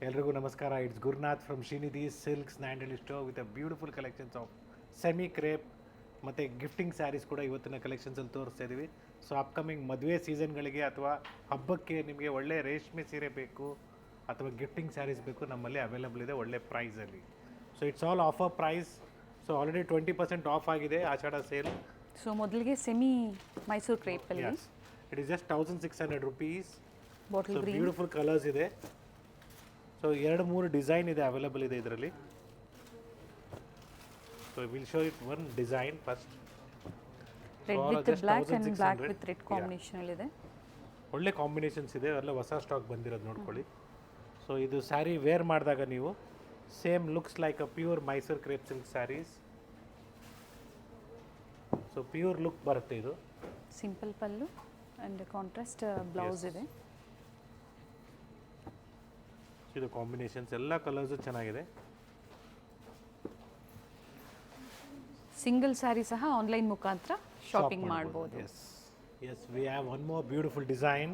ಎಲ್ರಿಗೂ ನಮಸ್ಕಾರ. It's Gurunath from Srinidhi Silks Nayandahalli store with a beautiful collections of semi crepe ಮತ್ತು gifting sarees ಕೂಡ ಇವತ್ತಿನ ಕಲೆಕ್ಷನ್ಸಲ್ಲಿ ತೋರಿಸ್ತಾ ಇದ್ದೀವಿ. ಸೊ ಅಪ್ಕಮಿಂಗ್ ಮದುವೆ ಸೀಸನ್ಗಳಿಗೆ ಅಥವಾ ಹಬ್ಬಕ್ಕೆ ನಿಮಗೆ ಒಳ್ಳೆ ರೇಷ್ಮೆ ಸೀರೆ ಬೇಕು ಅಥವಾ ಗಿಫ್ಟಿಂಗ್ ಸ್ಯಾರೀಸ್ ಬೇಕು, ನಮ್ಮಲ್ಲಿ ಅವೈಲಬಲ್ ಇದೆ ಒಳ್ಳೆ ಪ್ರೈಸಲ್ಲಿ. So it's all offer price. So already 20% off ಆಗಿದೆ ಆಷಾಢ ಸೇಲ್. ಸೊ ಮೊದಲಿಗೆ ಸೆಮಿ ಮೈಸೂರು ಕ್ರೇಪಲ್ಲಿ yes, it is just 1600 rupees. Bottle so green, beautiful colours ಇದೆ. ಸೊ 2-3 ಡಿಸೈನ್ ಇದೆ, ಅವೈಲಬಲ್ ಇದೆ ಇದರಲ್ಲಿ. So will show it one design first. Red all are with just black and black 1600. With red ಕಾಂಬಿನೇಷನಲ್ಲಿದೆ. ಒಳ್ಳೆ ಕಾಂಬಿನೇಷನ್ಸ್ ಇದೆ, ಎಲ್ಲ ಹೊಸ ಸ್ಟಾಕ್ ಬಂದಿರೋದು ನೋಡ್ಕೊಳ್ಳಿ. ಸೊ ಇದು ಸ್ಯಾರಿ ವೇರ್ ಮಾಡಿದಾಗ ನೀವು same looks like a pure Mysuru crepe silk saris. So pure look ಬರುತ್ತೆ ಇದು. Simple pallu and contrast blouse ಇದೆ. ಇದು ಕಾಂಬಿನೇಷನ್ಸ್ ಎಲ್ಲ ಕಲರ್ಸು ಚೆನ್ನಾಗಿದೆ. ಸಿಂಗಲ್ ಸ್ಯಾರಿ ಸಹ ಆನ್ಲೈನ್ ಮುಖಾಂತರ ಶಾಪಿಂಗ್ ಮಾಡ್ಬೋದು. Yes we have one more beautiful design.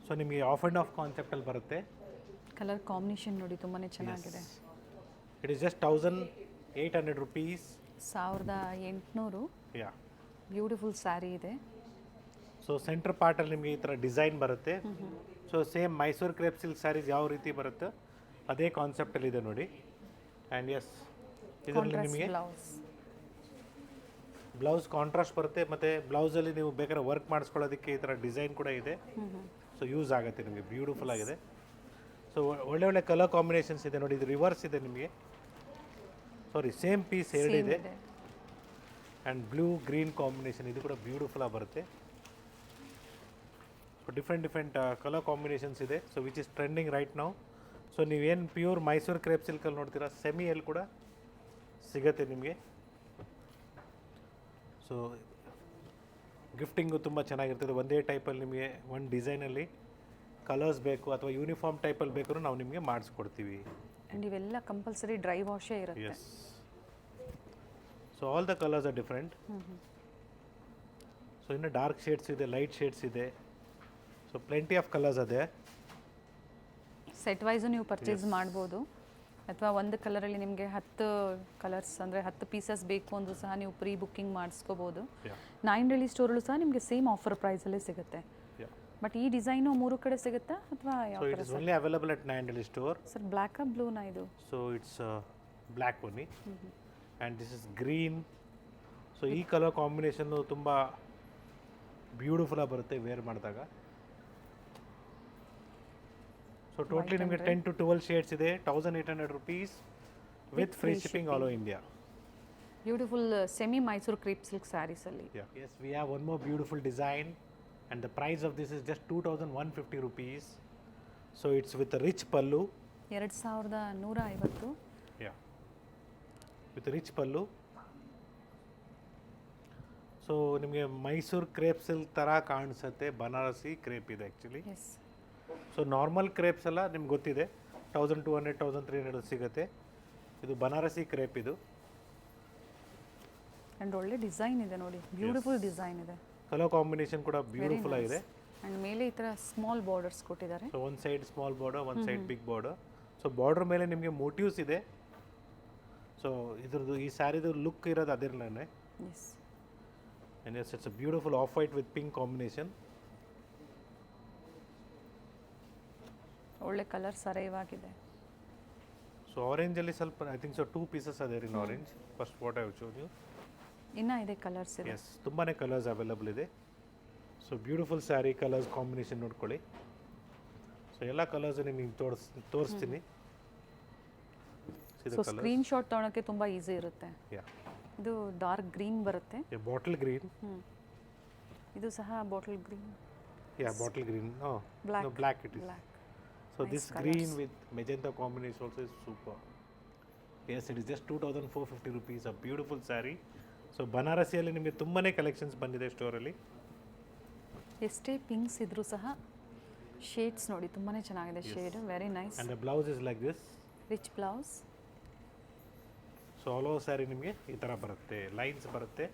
So ನಿಮಗೆ ಆಫ್ ಆ್ಯಂಡ್ ಆಫ್ ಕಾನ್ಸೆಪ್ಟಲ್ಲಿ ಬರುತ್ತೆ. ಕಲರ್ ಕಾಂಬಿನೇಷನ್ ನೋಡಿ ತುಂಬಾ ಚೆನ್ನಾಗಿದೆ. It is just 1800 rupees. 1800. Yeah. Beautiful sari ಇದೆ. ಸೊ ಸೆಂಟ್ರ್ ಪಾರ್ಟಲ್ಲಿ ನಿಮಗೆ ಈ ಥರ ಡಿಸೈನ್ ಬರುತ್ತೆ. So same Mysuru crepe silk saris ಯಾವ ರೀತಿ ಬರುತ್ತೆ ಅದೇ ಕಾನ್ಸೆಪ್ಟಲ್ಲಿ ಇದೆ ನೋಡಿ. ಆ್ಯಂಡ್ ಎಸ್, ಇದರಲ್ಲಿ ಕಾಂಟ್ರಾಸ್ಟ್ ನಿಮಗೆ ಬ್ಲೌಸ್. ಬ್ಲೌಸ್ ಕಾಂಟ್ರಾಸ್ಟ್ ಬರುತ್ತೆ, ಮತ್ತು ಬ್ಲೌಸಲ್ಲಿ ನೀವು ಬೇಕಾದ್ರೆ ವರ್ಕ್ ಮಾಡಿಸ್ಕೊಳ್ಳೋದಕ್ಕೆ ಈ ಥರ ಡಿಸೈನ್ ಕೂಡ ಇದೆ. ಸೊ ಯೂಸ್ ಆಗುತ್ತೆ ನಿಮಗೆ, ಬ್ಯೂಟಿಫುಲ್ ಆಗಿದೆ. ಸೊ ಒಳ್ಳೆ ಒಳ್ಳೆ ಕಲರ್ ಕಾಂಬಿನೇಷನ್ಸ್ ಇದೆ ನೋಡಿ. ಇದು ರಿವರ್ಸ್ ಇದೆ ನಿಮಗೆ, ಸಾರಿ ಸೇಮ್ ಪೀಸ್ ಎರಡಿದೆ. ಆ್ಯಂಡ್ ಬ್ಲೂ ಗ್ರೀನ್ ಕಾಂಬಿನೇಷನ್, ಇದು ಕೂಡ ಬ್ಯೂಟಿಫುಲ್ಲಾಗಿ ಬರುತ್ತೆ. ಸೊ ಡಿಫ್ರೆಂಟ್ ಕಲರ್ ಕಾಂಬಿನೇಷನ್ಸ್ ಇದೆ. So which is trending right now. So ನೀವೇನು ಪ್ಯೂರ್ ಮೈಸೂರು ಕ್ರೇಪ್ ಸಿಲ್ಕಲ್ಲಿ ನೋಡ್ತೀರಾ, ಸೆಮಿಯಲ್ಲಿ ಕೂಡ ಸಿಗುತ್ತೆ ನಿಮಗೆ. ಸೊ ಗಿಫ್ಟಿಂಗು ತುಂಬ ಚೆನ್ನಾಗಿರ್ತದೆ. ಒಂದೇ ಟೈಪಲ್ಲಿ ನಿಮಗೆ ಒಂದು ಡಿಸೈನಲ್ಲಿ ಕಲರ್ಸ್ ಬೇಕು ಅಥವಾ ಯೂನಿಫಾರ್ಮ್ ಟೈಪಲ್ಲಿ ಬೇಕಾದ್ರೂ ನಾವು ನಿಮಗೆ ಮಾಡಿಸ್ಕೊಡ್ತೀವಿ. ಆ್ಯಂಡ್ ಇವೆಲ್ಲ ಕಂಪಲ್ಸರಿ ಡ್ರೈ ವಾಶೇ ಇರುತ್ತೆ. Yes. So all the colours are different. So ಇನ್ನು ಡಾರ್ಕ್ ಶೇಡ್ಸ್ ಇದೆ, ಲೈಟ್ ಶೇಡ್ಸ್ ಇದೆ. ಸೊ ಪ್ಲೆಂಟಿ ಆಫ್ ಕಲರ್ಸ್ ಅದೇ. ಸೆಟ್ ವೈಸು ನೀವು ಪರ್ಚೇಸ್ ಮಾಡ್ಬೋದು, ಅಥವಾ ಒಂದು ಕಲರಲ್ಲಿ ನಿಮಗೆ 10 ಕಲರ್ಸ್ ಅಂದರೆ 10 ಪೀಸಸ್ ಬೇಕು ಅಂದರೂ ಸಹ ನೀವು ಪ್ರೀ ಬುಕ್ಕಿಂಗ್ ಮಾಡಿಸ್ಕೋಬೋದು. ನಾಯಿಂಡಳ್ಳಿ ಸ್ಟೋರಲ್ಲೂ ಸಹ ನಿಮಗೆ ಸೇಮ್ ಆಫರ್ ಪ್ರೈಸಲ್ಲೇ ಸಿಗುತ್ತೆ. ಬಟ್ ಈ ಡಿಸೈನು 3 ಕಡೆ ಸಿಗುತ್ತಾ ಅಥವಾ ಯಾವ ಸೊ ಥರ it is only available at Nayandahalli store. Sir? ಬ್ಲ್ಯಾಕಾ ಬ್ಲೂನಾ ಇದು? So it's black only and this is green. So ಈ ಕಲರ್ ಕಾಂಬಿನೇಷನ್ನು ತುಂಬ ಬ್ಯೂಟಿಫುಲ್ಲಾಗಿ ಬರುತ್ತೆ ವೇರ್ ಮಾಡಿದಾಗ. ಸೊ ಟೋಟ್ಲಿ ನಿಮಗೆ 10 to 12 ಶೇಡ್ಸ್ ಇದೆ. 1800 rupees with free shipping all over India. Beautiful semi Mysore crepe silk ಸ್ಯಾರೀಸಲ್ಲಿ. Yes, we have one more beautiful design and the price of this is just 2150 rupees. So it's with rich pallu. 2150. Yeah, with rich pallu. So ನಿಮಗೆ Mysore crepe silk ಥರ ಕಾಣಿಸುತ್ತೆ, Banarasi crepe ಇದೆ actually. Yes. So normal crepes ಎಲ್ಲ ನಿಮ್ಗೆ ಗೊತ್ತಿದೆ, 1200 1300 ಸಿಗುತ್ತೆ. ಇದು Banarasi crepe ಇದು. ಆ್ಯಂಡ್ ಒಳ್ಳೆ ಡಿಸೈನ್ ಇದೆ ನೋಡಿ, ಬ್ಯೂಟಿಫುಲ್ ಡಿಸೈನ್ ಇದೆ. ಕಲರ್ ಕಾಂಬಿನೇಷನ್ ಕೂಡ ಬ್ಯೂಟಿಫುಲ್ ಆಗಿದೆ. ಆ್ಯಂಡ್ ಮೇಲೆ ಈ ಥರ ಸ್ಮಾಲ್ ಬಾರ್ಡರ್ಸ್ ಕೊಟ್ಟಿದ್ದಾರೆ. ಸೊ ಒಂದು ಸೈಡ್ ಸ್ಮಾಲ್ ಬಾರ್ಡರ್, ಒಂದು side big border. So border ಮೇಲೆ ನಿಮಗೆ ಮೋಟಿವ್ಸ್ ಇದೆ. ಸೊ ಇದ್ರದ್ದು ಈ ಸ್ಯಾರಿದು ಲುಕ್ ಇರೋದು ಅದಿರಲೇ. Yes. And yes, it's a beautiful off white with pink combination. ಒಳ್ಳೆ ಕಲರ್ ಸರೈವಾಗಿದೆ. ಸೊ ಆರೆಂಜಲ್ಲಿ ಸ್ವಲ್ಪ ಐ ಥಿಂಕ್ ಸೊ 2 ಪೀಸಸ್ ಅದೇ in orange. First what I showed you. ಇನ್ನೂ ಇದೆ ಕಲರ್ಸ್ ಇದೆ. ಎಸ್, ತುಂಬಾ ಕಲರ್ಸ್ ಅವೈಲಬಲ್ ಇದೆ. So beautiful sari colours combination ನೋಡ್ಕೊಳ್ಳಿ. ಸೊ ಎಲ್ಲ ಕಲರ್ಸ್ ನಿಮಗೆ ತೋರಿಸ್ತೀನಿ. ಸೊ ಸ್ಕ್ರೀನ್ ಶಾಟ್ ತೊಗೊಳಕ್ಕೆ ತುಂಬ ಈಸಿ ಇರುತ್ತೆ. ಇದು ಡಾರ್ಕ್ ಗ್ರೀನ್ ಬರುತ್ತೆ. Bottle green. ಇದು ಸಹ bottle green. Bottle green. Black it is. So this green with magenta combination also is super. Yes, it is just 2450 rupees, a beautiful saree. So ಬನಾರಸಿಯಲ್ಲಿ ನಿಮಗೆ ತುಂಬಾ collections ಬಂದಿದೆ ಸ್ಟೋರಲ್ಲಿ. ಎಷ್ಟೇ ಪಿಂಕ್ಸ್ ಇದ್ರೂ ಸಹ ಶೇಡ್ಸ್ ನೋಡಿ ತುಂಬಾ ಚೆನ್ನಾಗಿದೆ. Shade very nice. And the blouse is like this. Rich blouse. So all over sari ನಿಮಗೆ ಈ ಥರ ಬರುತ್ತೆ, ಲೈನ್ಸ್ ಬರುತ್ತೆ,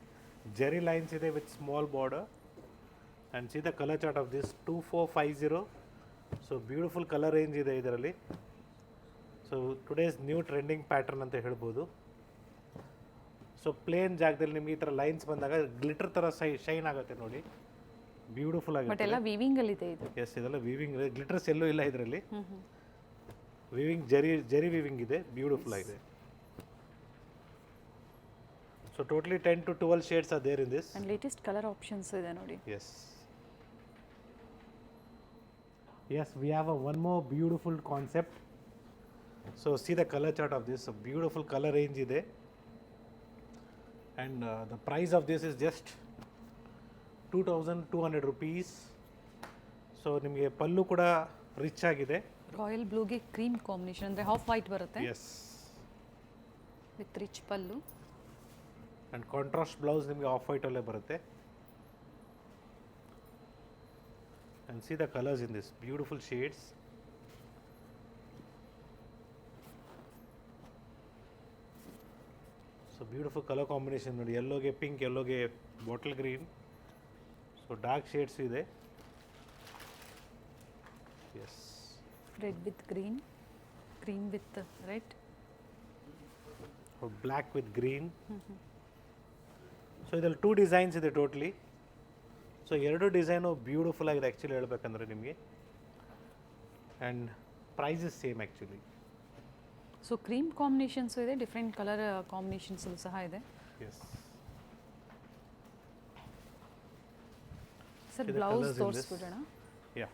ಜೆರಿ ಲೈನ್ಸ್ ಇದೆ with small border. And see the colour chart of this 2450 so beautiful colour range ಇದೆ ಇದರಲ್ಲಿ. So today's new trending pattern ಅಂತ ಹೇಳ್ಬೋದು. ಸೊ ಪ್ಲೇನ್ ಜಾಗದಲ್ಲಿ ನಿಮಗೆ ಈ ಥರ ಲೈನ್ಸ್ ಬಂದಾಗ ಗ್ಲಿಟರ್ ಥರ ಶೈನ್ ಆಗುತ್ತೆ ನೋಡಿ, ಬ್ಯೂಟಿಫುಲ್ ಬಟ್ ಆಗುತ್ತೆ. ಎಲ್ಲ ವೀವಿಂಗ್ ಅಲ್ಲಿ ಇದೆ ಇದು. ಎಸ್, ಇದೆಲ್ಲ ವಿವಿಂಗ್, ಗ್ಲಿಟರ್ಸ್ ಎಲ್ಲೂ ಇಲ್ಲ ಇದರಲ್ಲಿ. Hmm hmm. Weaving zari weaving ಇದೆ, ಬ್ಯೂಟಿಫುಲ್ ಆಗಿದೆ. So totally 10 to 12 shades are there in this. And latest colour options ಇದೆ ನೋಡಿ. Yes. Yes, we have one more beautiful concept. So see the color chart of this. A beautiful color range ಇದೆ. And the price of this is just 2,200 rupees. So ನಿಮಗೆ ಪಲ್ಲು ಕೂಡ rich ಆಗಿದೆ. Royal ಬ್ಲೂಗೆ cream combination ಅಂದರೆ half white ಬರುತ್ತೆ Yes. With rich pallu. And contrast blouse ನಿಮಗೆ of white ಅಲ್ಲೇ ಬರುತ್ತೆ. And see the colors in this, beautiful shades. So beautiful color combination ನೋಡಿ, yellowಗೆ ಪಿಂಕ್, yellowಗೆ bottle green. So dark shades ಇದೆ. Yes, red with green, green with red, black with green. So ಇದರಲ್ಲಿ 2 designs ಇದೆ totally. So 2 design beautiful ಆಗಿದೆ actually ಹೇಳ್ಬೇಕಂದ್ರೆ ನಿಮಗೆ. And price is same actually. So cream combinations ಇದೆ, different colour combinations ಸಹ ಇದೆ. Yes. Sir ಇದು ಬ್ಲೌಸ್ colours in this. ತೋರಿಸ್ಬಿಡೋಣ. Yeah,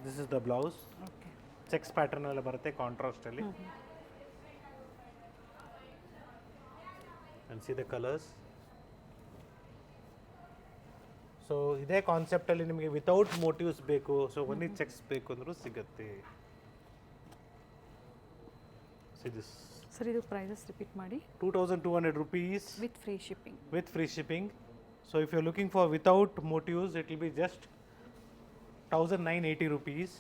this is the blouse. Okay. Checks pattern ಎಲ್ಲ ಬರುತ್ತೆ ಕಾಂಟ್ರಾಸ್ಟಲ್ಲಿ. And see the colours. So ಇದೇ ಕಾನ್ಸೆಪ್ಟಲ್ಲಿ ನಿಮಗೆ ವಿತೌಟ್ ಮೋಟಿವ್ಸ್ ಬೇಕು, ಸೊ ಒನ್ಲಿ ಚೆಕ್ಸ್ ಬೇಕು ಅಂದರೂ ಸಿಗುತ್ತೆ. ಸಿ ದಿಸ್ ಸರ್ ಇದು ಪ್ರೈಸಸ್ ರಿಪೀಟ್ ಮಾಡಿ. 2,200 rupees with free shipping. with free shipping. So if you're looking for without motifs, it will be just 1,980 rupees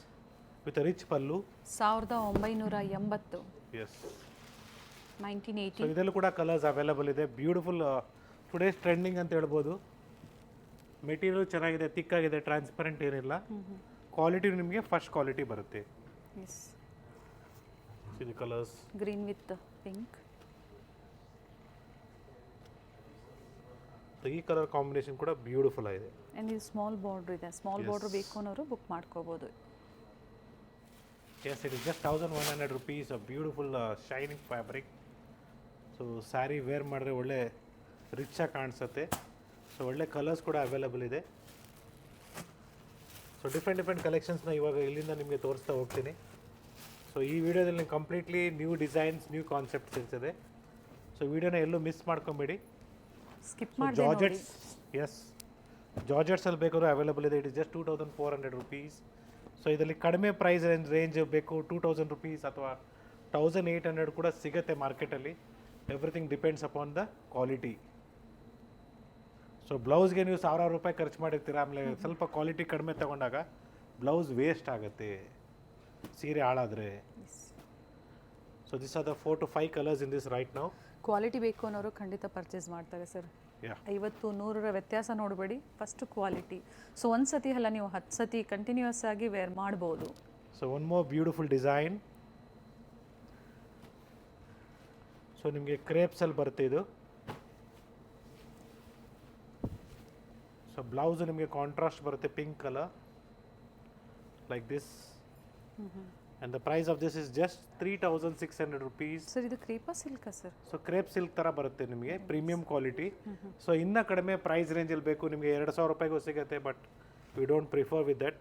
with a rich pallu. 1980. Yes. 1980. So ಇದರಲ್ಲೂ ಕೂಡ colours available ಇದೆ. Beautiful today's trending ಅಂತ ಹೇಳ್ಬೋದು. Material ಚೆನ್ನಾಗಿದೆ, ತಿಕ್ಕಾಗಿದೆ, transparent ಏನಿಲ್ಲ. Quality ನಿಮಗೆ first quality ಬರುತ್ತೆ. ಎಸ್. ಇದು colours green with pink. So ಈ ಕಲರ್ ಕಾಂಬಿನೇಷನ್ ಕೂಡ ಬ್ಯೂಟಿಫುಲ್ ಆಗಿದೆ. ಆ್ಯಂಡ್ ಇದು ಸ್ಮಾಲ್ ಬಾರ್ಡ್ರ್ ಇದೆ. Small Yes. ಬಾರ್ಡ್ರ್ ಬೇಕು ಅನ್ನೋರು ಬುಕ್ ಮಾಡ್ಕೋಬೋದು. Yes, it is just 1,100 rupees. A beautiful shining fabric. So sari wear ಮಾಡಿದ್ರೆ ಒಳ್ಳೆ ರಿಚ್ ಆಗಿ ಕಾಣಿಸುತ್ತೆ. ಸೊ ಒಳ್ಳೆ ಕಲರ್ಸ್ ಕೂಡ ಅವೈಲಬಲ್ ಇದೆ. ಸೊ ಡಿಫ್ರೆಂಟ್ ಕಲೆಕ್ಷನ್ಸ್ನ ಇವಾಗ ಇಲ್ಲಿಂದ ನಿಮಗೆ ತೋರಿಸ್ತಾ ಹೋಗ್ತೀನಿ. ಸೊ ಈ ವಿಡಿಯೋದಲ್ಲಿ completely new designs, new concepts ಇರ್ತದೆ. ಸೊ ವಿಡಿಯೋನ ಎಲ್ಲೂ ಮಿಸ್ ಮಾಡ್ಕೊಂಬೇಡಿ. ಸ್ಕಿಪ್ ಸೊ ಮಾಡಿದೆ ನೋಡಿ. ಜಾರ್ಜೆಟ್ಸ್, ಎಸ್, ಜಾರ್ಜೆಟ್ಸಲ್ಲಿ ಬೇಕಾದ್ರೂ ಅವೈಲಬಲ್ ಇದೆ. It is just 2,400 rupees. So ಇದರಲ್ಲಿ ಕಡಿಮೆ ಪ್ರೈಸ್ ರೇಂಜ್ ಬೇಕು 2,000 rupees ಅಥವಾ 1,800 ಕೂಡ ಸಿಗುತ್ತೆ ಮಾರ್ಕೆಟಲ್ಲಿ. Everything depends upon the quality. So ಬ್ಲೌಸ್ಗೆ ನೀವು 1,000 ರೂಪಾಯಿ ಖರ್ಚು ಮಾಡಿರ್ತೀರ, ಆಮೇಲೆ ಸ್ವಲ್ಪ ಕ್ವಾಲಿಟಿ ಕಡಿಮೆ ತಗೊಂಡಾಗ ಬ್ಲೌಸ್ ವೇಸ್ಟ್ ಆಗುತ್ತೆ ಸೀರೆ ಹಾಳಾದರೆ. So this are the 4 to 5 colours in this right now. Quality ಬೇಕು ಅನ್ನೋರು ಖಂಡಿತ ಪರ್ಚೇಸ್ ಮಾಡ್ತಾರೆ ಸರ್. ಯಾ, 50-100 ವ್ಯತ್ಯಾಸ ನೋಡಬೇಡಿ, ಫಸ್ಟ್ ಕ್ವಾಲಿಟಿ. ಸೊ ಒಂದು ಸತಿ ಅಲ್ಲ, ನೀವು 10 ಸತಿ ಕಂಟಿನ್ಯೂಸ್ ಆಗಿ ವೇರ್ ಮಾಡ್ಬೋದು. So one more beautiful design. So ನಿಮಗೆ ಕ್ರೇಪ್ಸಲ್ಲಿ ಬರುತ್ತೆ ಇದು. ಸೊ ಬ್ಲೌಸ್ ನಿಮಗೆ ಕಾಂಟ್ರಾಸ್ಟ್ ಬರುತ್ತೆ, pink colour like this. And the price of this is just 3,600 rupees. Sir ಇದು ಕ್ರೇಪಾ ಸಿಲ್ಕಾ ಸರ್? ಸೊ ಕ್ರೇಪ್ ಸಿಲ್ಕ್ ಥರ ಬರುತ್ತೆ ನಿಮಗೆ, ಪ್ರೀಮಿಯಂ ಕ್ವಾಲಿಟಿ. ಸೊ ಇನ್ನೂ ಕಡಿಮೆ ಪ್ರೈಸ್ ರೇಂಜಲ್ಲಿ ಬೇಕು ನಿಮಗೆ 2,000 ರೂಪಾಯಿಗೂ ಸಿಗುತ್ತೆ, but we don't prefer with that.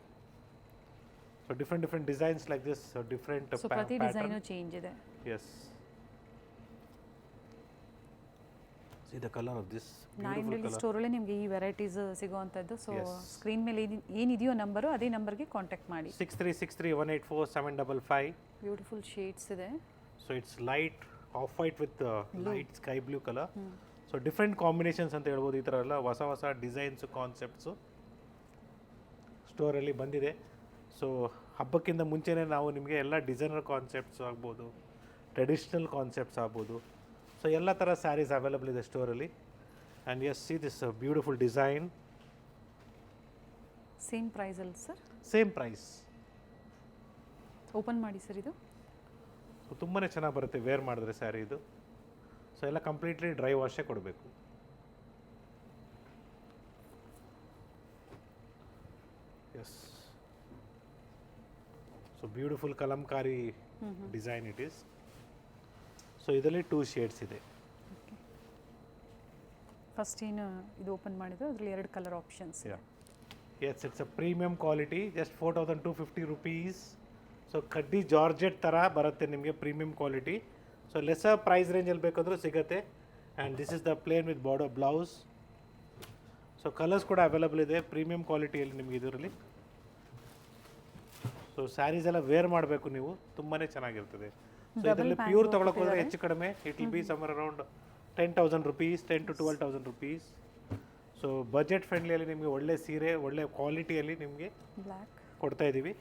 So different designs like this, different so ಪ್ರತಿ ಡಿಸೈನು ಚೇಂಜ್ ಇದೆ. Yes, see the colour of this ನಾಯಿಂಡಲ್ಲಿ ಸ್ಟೋರಲ್ಲೇ ನಿಮಗೆ ಈ ವೆರೈಟೀಸ್ ಸಿಗೋವಂಥದ್ದು. ಸೊ Yes. ಸ್ಕ್ರೀನ್ ಮೇಲೆ ಏನಿದೆಯೋ ನಂಬರು, ಅದೇ ನಂಬರ್ಗೆ ಕಾಂಟ್ಯಾಕ್ಟ್ ಮಾಡಿ. 6363184755. ಬ್ಯೂಟಿಫುಲ್ ಶೇಡ್ಸ್ ಇದೆ. So it's light off white with light sky blue colour. So different combinations ಅಂತ ಹೇಳ್ಬೋದು. ಈ ಥರ ಎಲ್ಲ ಹೊಸ ಡಿಸೈನ್ಸು, ಕಾನ್ಸೆಪ್ಟ್ಸು ಸ್ಟೋರಲ್ಲಿ ಬಂದಿದೆ. ಸೊ ಹಬ್ಬಕ್ಕಿಂತ ಮುಂಚೆನೇ ನಾವು ನಿಮಗೆ ಎಲ್ಲ ಡಿಸೈನರ್ ಕಾನ್ಸೆಪ್ಟ್ಸ್ ಆಗ್ಬೋದು, ಟ್ರೆಡಿಷ್ನಲ್ ಕಾನ್ಸೆಪ್ಟ್ಸ್ ಆಗ್ಬೋದು, ಸೊ ಎಲ್ಲ ಥರ ಸ್ಯಾರೀಸ್ ಅವೈಲಬಲ್ ಇದೆ ಸ್ಟೋರಲ್ಲಿ. And yes, see this beautiful design. Same ಪ್ರೈಸಲ್ಲಿ ಸರ್. Same price. ಓಪನ್ ಮಾಡಿ ಸರ್ ಇದು. ಸೊ ತುಂಬಾ ಚೆನ್ನಾಗಿ ಬರುತ್ತೆ ವೇರ್ ಮಾಡಿದ್ರೆ ಸ್ಯಾರಿ ಇದು. ಸೊ ಎಲ್ಲ ಕಂಪ್ಲೀಟ್ಲಿ ಡ್ರೈ ವಾಶೇ ಕೊಡಬೇಕು. Yes. So beautiful Kalamkari design it is. So ಇದರಲ್ಲಿ 2 ಶೇಡ್ಸ್ ಇದೆ. ಓಕೆ, ಫಸ್ಟ್ ಏನು ಇದು ಓಪನ್ ಮಾಡಿದ್ರು ಅದರಲ್ಲಿ 2 colour options. Yes, it's a premium quality, just 4250 rupees. So ಕಡ್ಡಿ ಜಾರ್ಜೆಟ್ ಥರ ಬರುತ್ತೆ ನಿಮಗೆ, premium quality. So lesser price ರೇಂಜಲ್ಲಿ ಬೇಕಾದರೂ ಸಿಗುತ್ತೆ. And this is the plain with border blouse. So colours ಕೂಡ ಅವೈಲಬಲ್ ಇದೆ ಪ್ರೀಮಿಯಂ ಕ್ವಾಲಿಟಿಯಲ್ಲಿ ನಿಮಗೆ ಇದರಲ್ಲಿ. ಸೊ ಸ್ಯಾರೀಸ್ ಎಲ್ಲ ವೇರ್ ಮಾಡಬೇಕು ನೀವು, ತುಂಬಾ ಚೆನ್ನಾಗಿರ್ತದೆ. ಸೊ ಇದರಲ್ಲಿ ಪ್ಯೂರ್ ತೊಗೊಳಕ್ಕೆ ಹೋದರೆ ಹೆಚ್ಚು ಕಡಿಮೆ it will be somewhere around 10,000 rupees, 10 to 12,000 rupees. So budget ಫ್ರೆಂಡ್ಲಿಯಲ್ಲಿ ನಿಮಗೆ ಒಳ್ಳೆ ಸೀರೆ, ಒಳ್ಳೆ ಕ್ವಾಲಿಟಿಯಲ್ಲಿ ನಿಮಗೆ ಬ್ಲ್ಯಾಕ್ ಕೊಡ್ತಾ ಇದ್ದೀವಿ.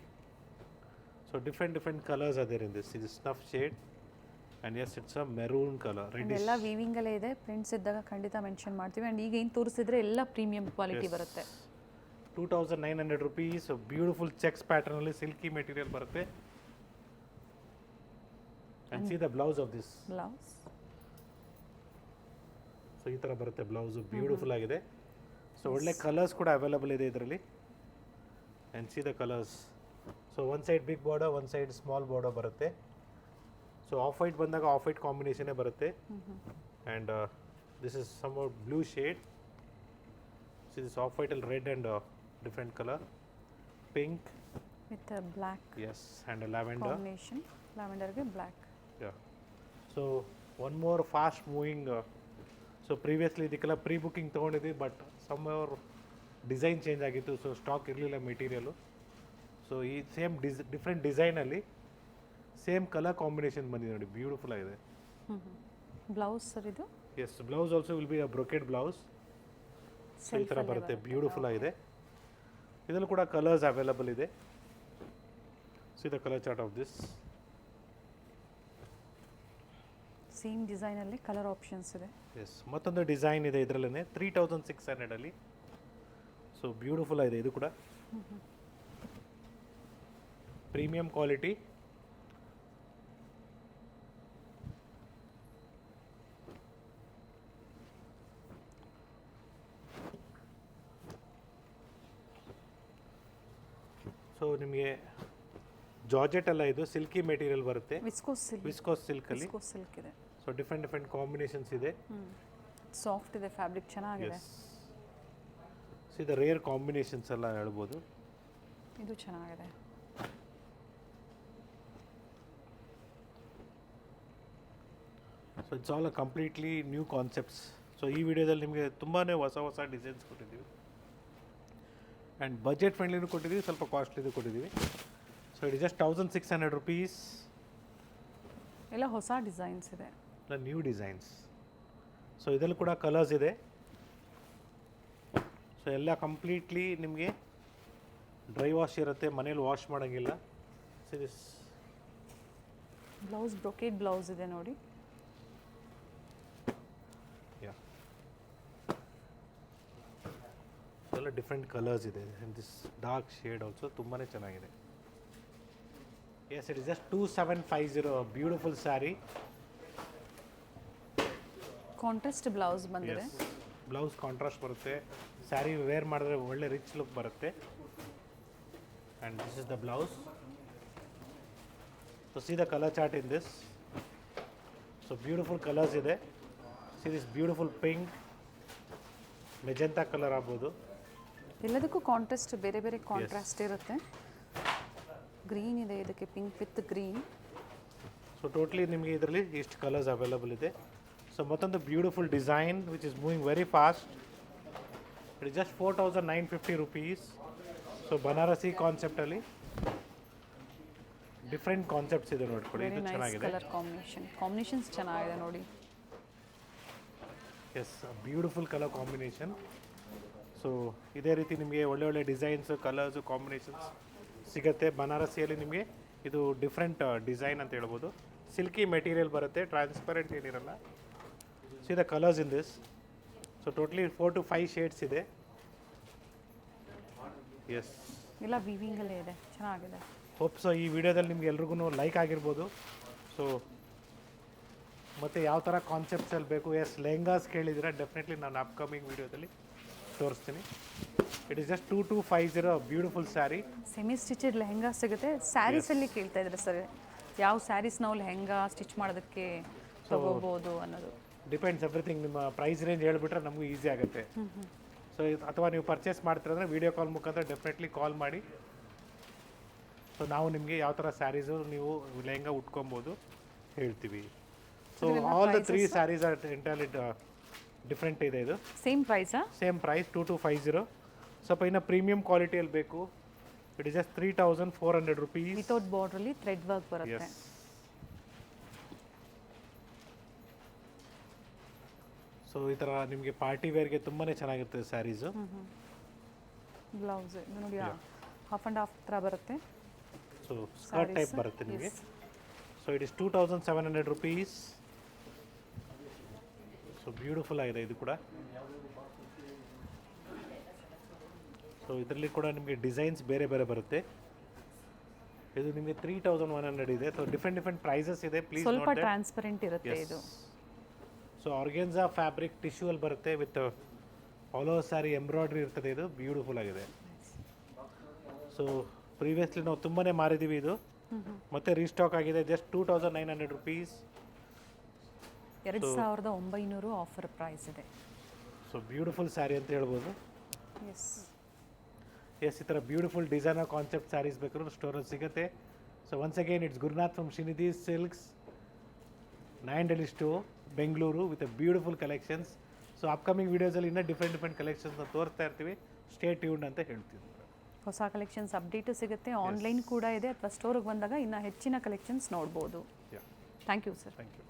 ಸೊ ಡಿಫ್ರೆಂಟ್ ಕಲರ್ಸ್ ಅದೇ ಇನ್ ದಿಸ್. ಇದು snuff shade and yes it's a maroon colour. ಎಲ್ಲ ವೀವಿಂಗಲ್ಲೇ ಇದೆ. ಪ್ರಿಂಟ್ಸ್ ಇದ್ದಾಗ ಖಂಡಿತ ಮೆನ್ಷನ್ ಮಾಡ್ತೀವಿ. ಆ್ಯಂಡ್ ಈಗ ಏನು ತೋರಿಸಿದ್ರೆ ಎಲ್ಲ ಪ್ರೀಮಿಯಂ ಕ್ವಾಲಿಟಿ ಬರುತ್ತೆ. 2,900 ರುಪೀಸ್. ಬ್ಯೂಟಿಫುಲ್ ಚೆಕ್ಸ್ ಪ್ಯಾಟರ್ನಲ್ಲಿ ಸಿಲ್ಕಿ ಮೆಟೀರಿಯಲ್ ಬರುತ್ತೆ. And see the blouse of this. Blouse so ಈ ಥರ ಬರುತ್ತೆ ಬ್ಲೌಸು, ಬ್ಯೂಟಿಫುಲ್ ಆಗಿದೆ. ಸೊ ಒಳ್ಳೆ ಕಲರ್ಸ್ ಕೂಡ ಅವೈಲಬಲ್ ಇದೆ ಇದರಲ್ಲಿ. And see the colours. So one side big border, one side small border ಬರುತ್ತೆ. ಸೊ ಆಫ್ ವೈಟ್ ಬಂದಾಗ ಆಫ್ ವೈಟ್ ಕಾಂಬಿನೇಷನೇ ಬರುತ್ತೆ. And this is some blue shade. So this off ವೈಟಲ್ಲಿ red and different colour, pink with black. Yes, and lavender combination, ಲ್ಯಾವೆಂಡರ್ಗೆ black. So one more fast moving. So previously ಇದಕ್ಕೆಲ್ಲ pre booking ತೊಗೊಂಡಿದ್ವಿ, but some our design change ಆಗಿತ್ತು. So stock ಇರಲಿಲ್ಲ material. So ಈ same different ಡಿಸೈನಲ್ಲಿ same colour combination ಬಂದಿದೆ ನೋಡಿ, beautiful ಆಗಿದೆ. ಬ್ಲೌಸ್ ಸರ್ ಇದು. Yes, blouse also will be a brocade blouse. So ಈ ಥರ ಬರುತ್ತೆ, ಬ್ಯೂಟಿಫುಲ್ ಆಗಿದೆ. ಇದರಲ್ಲೂ ಕೂಡ ಕಲರ್ಸ್ ಅವೈಲಬಲ್ ಇದೆ. See the colour chart of this. Same ಡಿಸೈನಲ್ಲಿ colour options ಇದೆ. ಎಸ್, ಮತ್ತೊಂದು ಡಿಸೈನ್ ಇದೆ ಇದರಲ್ಲೇ 3600ಅಲ್ಲಿ. ಸೊ ಬ್ಯೂಟಿಫುಲ್ ಆಗಿದೆ ಇದು ಕೂಡ, ಪ್ರೀಮಿಯಂ ಕ್ವಾಲಿಟಿ. ಸೊ ನಿಮಗೆ ಜಾರ್ಜೆಟ್ ಅಲ್ಲ, ಇದು ಸಿಲ್ಕಿ ಮೆಟೀರಿಯಲ್ ಬರುತ್ತೆ, ವಿಸ್ಕೋಸ್ ಸಿಲ್ಕ್. ವಿಸ್ಕೋಸ್ ಸಿಲ್ಕಲ್ಲಿ. ವಿಸ್ಕೋಸ್ ಸಿಲ್ಕ್ ಇದೆ. ಸೊ ಡಿಫ್ರೆಂಟ್ ಕಾಂಬಿನೇಷನ್ಸ್ ಇದೆ. ಸಾಫ್ಟ್ ಇದೆ, ಫ್ಯಾಬ್ರಿಕ್ ಚೆನ್ನಾಗಿದೆ. ಸೊ ಇದು ರೇರ್ ಕಾಂಬಿನೇಷನ್ಸ್ ಎಲ್ಲ ಹೇಳ್ಬೋದು. ಇದು ಚೆನ್ನಾಗಿದೆ. So it's all a completely new concepts. So ಈ ವಿಡಿಯೋದಲ್ಲಿ ನಿಮಗೆ ತುಂಬಾ ಹೊಸ ಡಿಸೈನ್ಸ್ ಕೊಟ್ಟಿದ್ದೀವಿ. ಆ್ಯಂಡ್ ಬಜೆಟ್ ಫ್ರೆಂಡ್ಲಿನೂ ಕೊಟ್ಟಿದ್ದೀವಿ, ಸ್ವಲ್ಪ ಕಾಸ್ಟ್ಲಿದು ಕೊಟ್ಟಿದ್ದೀವಿ. So it is just 1,600 rupees. ಎಲ್ಲ ಹೊಸ ಡಿಸೈನ್ಸ್ ಇದೆ, ಎಲ್ಲ ನ್ಯೂ ಡಿಸೈನ್ಸ್. ಸೊ ಇದರಲ್ಲಿ ಕೂಡ ಕಲರ್ಸ್ ಇದೆ. ಸೊ ಎಲ್ಲ ಕಂಪ್ಲೀಟ್ಲಿ ನಿಮಗೆ ಡ್ರೈ ವಾಶ್ ಇರುತ್ತೆ, ಮನೇಲಿ ವಾಶ್ ಮಾಡೋಂಗಿಲ್ಲ. So this blouse brocade blouse ಇದೆ ನೋಡಿ. ಯಾ, ಎಲ್ಲ ಡಿಫ್ರೆಂಟ್ ಕಲರ್ಸ್ ಇದೆ. And this dark shade also ತುಂಬಾ ಚೆನ್ನಾಗಿದೆ. Yes, it is just 2,750. Beautiful sari. Contrast blouse ಬಂದಿದೆ. ಬ್ಲೌಸ್ ಕಾಂಟ್ರಾಸ್ಟ್ ಬರುತ್ತೆ. ಸ್ಯಾರಿ ವೇರ್ ಮಾಡಿದ್ರೆ ಒಳ್ಳೆ ರಿಚ್ ಲುಕ್ ಬರುತ್ತೆ. And this is the blouse. So see the colour chart in this. So beautiful colours ಇದೆ. See this beautiful pink, magenta colour ಆಗ್ಬೋದು. ಎಲ್ಲದಕ್ಕೂ contrast, ಬೇರೆ ಬೇರೆ ಕಾಂಟ್ರಾಸ್ಟ್ ಇರುತ್ತೆ. ಗ್ರೀನ್ ಇದೆ, ಇದಕ್ಕೆ pink with green. So totally ನಿಮಗೆ ಇದರಲ್ಲಿ ಇಷ್ಟು ಕಲರ್ಸ್ ಅವೈಲಬಲ್ ಇದೆ. ಸೊ ಮತ್ತೊಂದು beautiful design which is moving very fast. It is just 4,950 rupees. So Banarasi ಕಾನ್ಸೆಪ್ಟಲ್ಲಿ ಡಿಫ್ರೆಂಟ್ ಕಾನ್ಸೆಪ್ಟ್ಸ್ ಇದೆ ನೋಡ್ಕೊಳ್ಳಿ, ವೆರಿ ಇದು ನೈಸ್ ಚೆನ್ನಾಗಿದೆ. ಕಲರ್ ಕಾಂಬಿನೇಷನ್ಸ್ ಚೆನ್ನಾಗಿದೆ ನೋಡಿ. Yes, beautiful colour combination. So ಇದೇ ರೀತಿ ನಿಮಗೆ ಒಳ್ಳೆ ಡಿಸೈನ್ಸು, ಕಲರ್ಸು, ಕಾಂಬಿನೇಷನ್ಸ್ ಸಿಗುತ್ತೆ. ಬನಾರಸಿಯಲ್ಲಿ ನಿಮಗೆ ಇದು ಡಿಫ್ರೆಂಟ್ ಡಿಸೈನ್ ಅಂತ ಹೇಳ್ಬೋದು. ಸಿಲ್ಕಿ ಮೆಟೀರಿಯಲ್ ಬರುತ್ತೆ, ಟ್ರಾನ್ಸ್ಪರೆಂಟ್ ಏನಿರಲ್ಲ. See the colours in this. So totally 4 to 5 shades ಇದೆ. ಎಸ್, ಎಲ್ಲ ವಿವಿಂಗಲ್ಲೇ ಇದೆ, ಚೆನ್ನಾಗಿದೆ. ಹೋಪ್ ಸೊ ಈ ವಿಡಿಯೋದಲ್ಲಿ ನಿಮ್ಗೆ ಎಲ್ರಿಗೂ ಲೈಕ್ ಆಗಿರ್ಬೋದು. ಸೊ ಮತ್ತು ಯಾವ ಥರ ಕಾನ್ಸೆಪ್ಟ್ಸಲ್ಲಿ ಬೇಕು, ಎಸ್ ಲೆಹಂಗಾಸ್ ಕೇಳಿದರೆ ಡೆಫಿನೆಟ್ಲಿ ನಾನು ಅಪ್ಕಮಿಂಗ್ ವೀಡಿಯೋದಲ್ಲಿ ತೋರಿಸ್ತೀನಿ. It is just 2250 beautiful sari. Semi stitched lehenga ಸಿಗುತ್ತೆ. ಸ್ಯಾರೀಸಲ್ಲಿ ಕೇಳ್ತಾ ಇದ್ದಾರೆ ಸರ್, ಯಾವ ಸ್ಯಾರೀಸ್ ನಾವು ಲೆಹಂಗಾ ಸ್ಟಿಚ್ ಮಾಡೋದಕ್ಕೆ ತಗೋಬೋದು ಅನ್ನೋದು. Depends everything. ನಿಮ್ಮ ಪ್ರೈಸ್ ರೇಂಜ್ ಹೇಳ್ಬಿಟ್ರೆ ನಮಗೂ ಈಸಿ ಆಗುತ್ತೆ. ಸೊ ಅಥವಾ ನೀವು ಪರ್ಚೇಸ್ ಮಾಡ್ತೀರಂದ್ರೆ ವೀಡಿಯೋ ಕಾಲ್ ಮುಖಾಂತರ ಡೆಫಿನೆಟ್ಲಿ ಕಾಲ್ ಮಾಡಿ. ಸೊ ನಾವು ನಿಮಗೆ ಯಾವ ಥರ ಸ್ಯಾರೀಸು ನೀವು ಲೆಹಂಗಾ ಉಟ್ಕೊಬೋದು ಹೇಳ್ತೀವಿ. So all the 3 saris are entirely different ಇದೆ. ಇದು ಸೇಮ್ ಪ್ರೈಸಾ? Same price 2250. ಸ್ವಲ್ಪ ಇನ್ನು ಪ್ರೀಮಿಯಂ ಕ್ವಾಲಿಟಿಯಲ್ಲಿ ಬೇಕು, it is just 3400 rupees. Without ಬಾರ್ಡ್ರಲ್ಲಿ ಥ್ರೆಡ್ ವರ್ಕ್ ಬರುತ್ತೆ. ಎಸ್. ಸೊ ಈ ಥರ ನಿಮಗೆ ಪಾರ್ಟಿ ವೇರ್ಗೆ ತುಂಬಾ ಚೆನ್ನಾಗಿರ್ತದೆ ಸ್ಯಾರೀಸು. ಬ್ಲೌಸ್ ಇದು ನೋಡಿ, ಹಾಫ್ ಆ್ಯಂಡ್ ಹಾಫ್ ಥರ ಬರುತ್ತೆ. ಸೊ ಸ್ಕರ್ಟ್ ಟೈಪ್ ಬರುತ್ತೆ ನಿಮಗೆ. So it is 2700 rupees. So beautiful ಆಗಿದೆ ಇದು ಕೂಡ. ಸೊ ಇದರಲ್ಲಿ ಕೂಡ ನಿಮಗೆ ಡಿಸೈನ್ಸ್ ಬೇರೆ ಬೇರೆ ಬರುತ್ತೆ. ಇದು ನಿಮಗೆ 3100 ಇದೆ. ಸೊ ಡಿಫ್ರೆಂಟ್ ಪ್ರೈಸಸ್ ಇದೆ, ಪ್ಲೀಸ್ ಸ್ವಲ್ಪ ನೋಟ್ ದಟ್. ಟ್ರಾನ್ಸ್ಪರೆಂಟ್ ಇರುತ್ತೆ ಇದು. ಸೊ ಆರ್ಗೆನ್ಸಾ ಫ್ಯಾಬ್ರಿಕ್ ಟಿಶ್ಯೂ ಅಲ್ಲಿ ಬರುತ್ತೆ with all over sari embroidery ಇರ್ತದೆ. ಇದು ಬ್ಯೂಟಿಫುಲ್ ಆಗಿದೆ. ಸೊ ಪ್ರೀವಿಯಸ್ಲಿ ನಾವು ತುಂಬಾ ಮಾರಿದ್ದೀವಿ ಇದು, ಮತ್ತೆ ರೀಸ್ಟಾಕ್ ಆಗಿದೆ. Just 2900 rupees. 2900 ಆಫರ್ ಪ್ರೈಸ್ ಇದೆ. ಸೊ ಬ್ಯೂಟಿಫುಲ್ ಸ್ಯಾರಿ ಅಂತ ಹೇಳ್ಬೋದು. ಎಸ್, ಈ ಥರ ಬ್ಯೂಟಿಫುಲ್ ಡಿಸೈನರ್ ಕಾನ್ಸೆಪ್ಟ್ ಸ್ಯಾರೀಸ್ ಬೇಕಾದ್ರೂ ಸ್ಟೋರಲ್ಲಿ ಸಿಗುತ್ತೆ. So once again it's Gurunath from Srinidhi Silks, 9 Delhi store, Bengaluru, with a beautiful collections. So upcoming ವೀಡಿಯೋಸಲ್ಲಿ ಇನ್ನೂ ಡಿಫ್ರೆಂಟ್ ಕಲೆಕ್ಷನ್ಸ್ನ ತೋರಿಸ್ತಾ ಇರ್ತೀವಿ. ಸ್ಟೇ ಟ್ಯೂನ್ಡ್ ಅಂತ ಹೇಳ್ತೀವಿ. ಹೊಸ ಕಲೆಕ್ಷನ್ಸ್ ಅಪ್ಡೇಟು ಸಿಗುತ್ತೆ. ಆನ್ಲೈನ್ ಕೂಡ ಇದೆ, ಅಥವಾ ಸ್ಟೋರಿಗೆ ಬಂದಾಗ ಇನ್ನೂ ಹೆಚ್ಚಿನ ಕಲೆಕ್ಷನ್ಸ್ ನೋಡ್ಬೋದು. Thank you sir. Thank you.